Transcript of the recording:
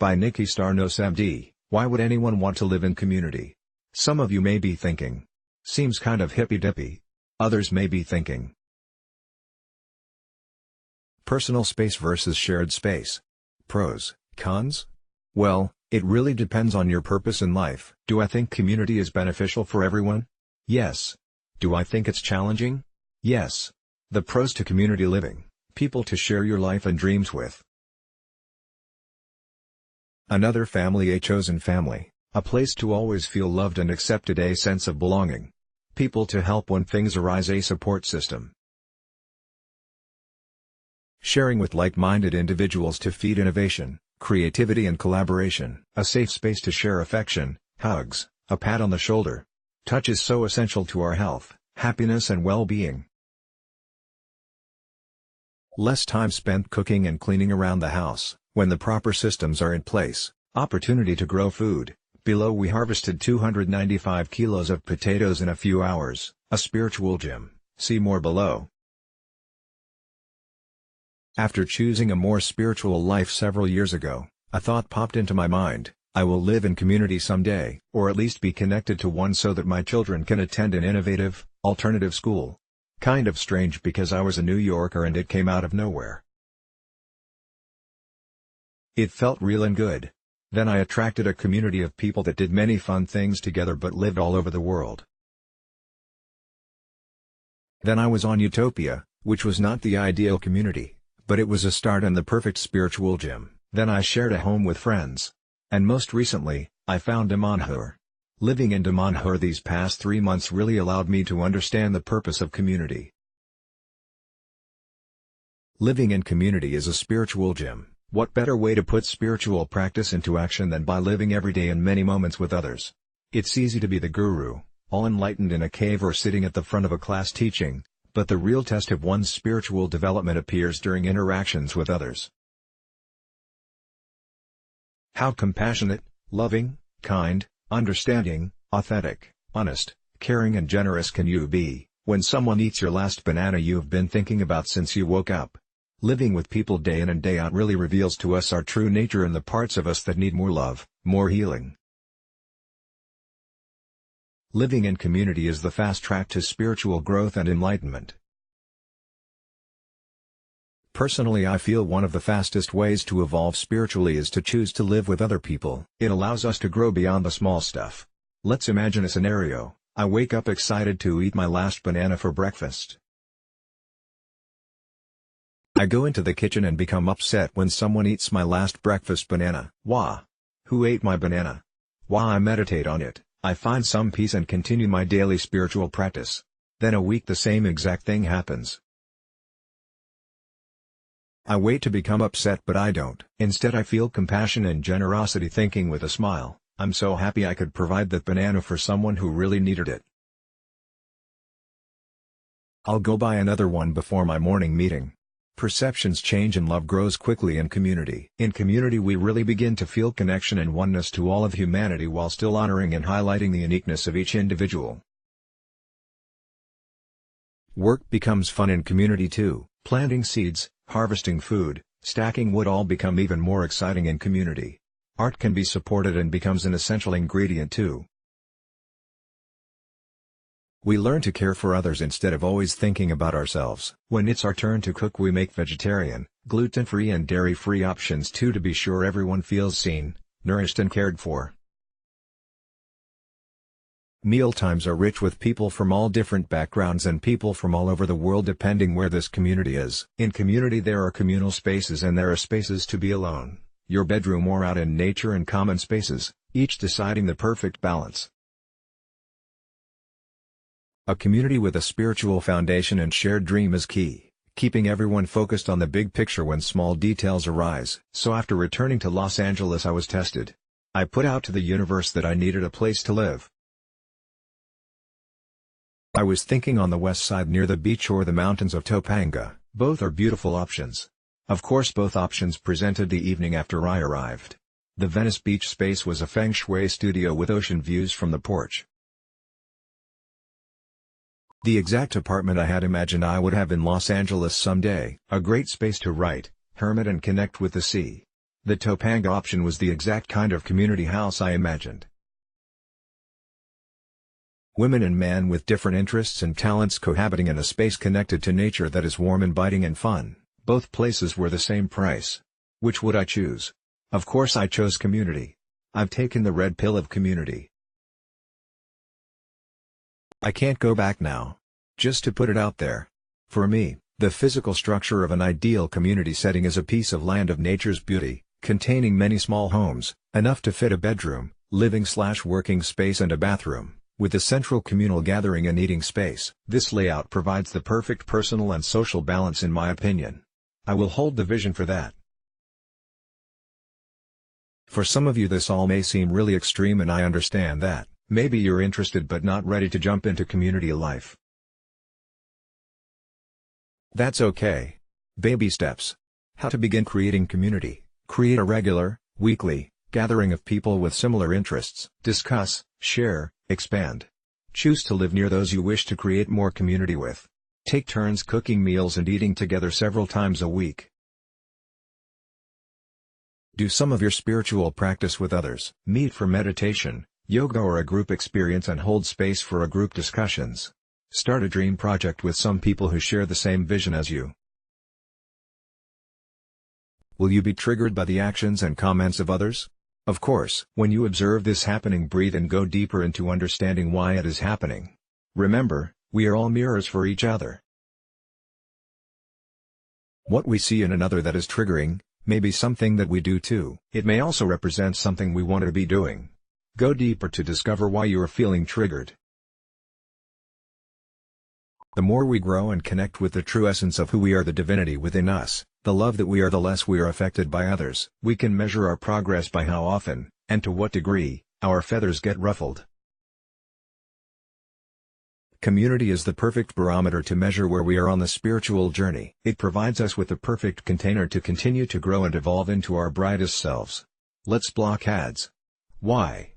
By Nikki Starr Noce M.D. Why would anyone want to live in community? Some of you may be thinking, seems kind of hippy-dippy. Others may be thinking, personal space versus shared space. Pros, cons? Well, it really depends on your purpose in life. Do I think community is beneficial for everyone? Yes. Do I think it's challenging? Yes. The pros to community living: people to share your life and dreams with. Another family, a chosen family, a place to always feel loved and accepted, a sense of belonging. People to help when things arise, a support system. Sharing with like-minded individuals to feed innovation, creativity and collaboration. A safe space to share affection, hugs, a pat on the shoulder. Touch is so essential to our health, happiness and well-being. Less time spent cooking and cleaning around the house, when the proper systems are in place. Opportunity to grow food. Below, we harvested 295 kilos of potatoes in a few hours. A spiritual gym. See more below. After choosing a more spiritual life several years ago, a thought popped into my mind: I will live in community someday, or at least be connected to one so that my children can attend an innovative, alternative school. Kind of strange because I was a New Yorker and it came out of nowhere. It felt real and good. Then I attracted a community of people that did many fun things together but lived all over the world. Then I was on Utopia, which was not the ideal community, but it was a start and the perfect spiritual gym. Then I shared a home with friends. And most recently, I found Damanhur. Living in Damanhur these past 3 months really allowed me to understand the purpose of community. Living in community is a spiritual gym. What better way to put spiritual practice into action than by living every day in many moments with others? It's easy to be the guru, all enlightened in a cave or sitting at the front of a class teaching, but the real test of one's spiritual development appears during interactions with others. How compassionate, loving, kind, understanding, authentic, honest, caring and generous can you be, when someone eats your last banana you've been thinking about since you woke up? Living with people day in and day out really reveals to us our true nature and the parts of us that need more love, more healing. Living in community is the fast track to spiritual growth and enlightenment. Personally, I feel one of the fastest ways to evolve spiritually is to choose to live with other people. It allows us to grow beyond the small stuff. Let's imagine a scenario: I wake up excited to eat my last banana for breakfast. I go into the kitchen and become upset when someone eats my last breakfast banana. Why? Who ate my banana? Why? I meditate on it, I find some peace and continue my daily spiritual practice. Then a week the same exact thing happens. I wait to become upset but I don't. Instead I feel compassion and generosity, thinking with a smile, I'm so happy I could provide that banana for someone who really needed it. I'll go buy another one before my morning meeting. Perceptions change and love grows quickly in community. In community we really begin to feel connection and oneness to all of humanity while still honoring and highlighting the uniqueness of each individual. Work becomes fun in community too. Planting seeds, harvesting food, stacking wood all become even more exciting in community. Art can be supported and becomes an essential ingredient too. We learn to care for others instead of always thinking about ourselves. When it's our turn to cook we make vegetarian, gluten-free and dairy-free options too to be sure everyone feels seen, nourished and cared for. Mealtimes are rich with people from all different backgrounds and people from all over the world depending where this community is. In community there are communal spaces and there are spaces to be alone, your bedroom or out in nature, and common spaces, each deciding the perfect balance. A community with a spiritual foundation and shared dream is key, keeping everyone focused on the big picture when small details arise. So after returning to Los Angeles I was tested. I put out to the universe that I needed a place to live. I was thinking on the west side near the beach or the mountains of Topanga. Both are beautiful options. Of course both options presented the evening after I arrived. The Venice Beach space was a feng shui studio with ocean views from the porch. The exact apartment I had imagined I would have in Los Angeles someday. A great space to write, hermit and connect with the sea. The Topanga option was the exact kind of community house I imagined. Women and men with different interests and talents cohabiting in a space connected to nature that is warm, inviting and fun. Both places were the same price. Which would I choose? Of course I chose community. I've taken the red pill of community. I can't go back now. Just to put it out there. For me, the physical structure of an ideal community setting is a piece of land of nature's beauty, containing many small homes, enough to fit a bedroom, living/working space and a bathroom, with a central communal gathering and eating space. This layout provides the perfect personal and social balance in my opinion. I will hold the vision for that. For some of you this all may seem really extreme, and I understand that. Maybe you're interested but not ready to jump into community life. That's okay. Baby steps. How to begin creating community. Create a regular, weekly, gathering of people with similar interests. Discuss, share, expand. Choose to live near those you wish to create more community with. Take turns cooking meals and eating together several times a week. Do some of your spiritual practice with others. Meet for meditation, yoga or a group experience and hold space for a group discussions. Start a dream project with some people who share the same vision as you. Will you be triggered by the actions and comments of others? Of course. When you observe this happening, breathe and go deeper into understanding why it is happening. Remember, we are all mirrors for each other. What we see in another that is triggering, may be something that we do too. It may also represent something we want to be doing. Go deeper to discover why you are feeling triggered. The more we grow and connect with the true essence of who we are, the divinity within us, the love that we are, the less we are affected by others. We can measure our progress by how often, and to what degree, our feathers get ruffled. Community is the perfect barometer to measure where we are on the spiritual journey. It provides us with the perfect container to continue to grow and evolve into our brightest selves. Let's block ads. Why?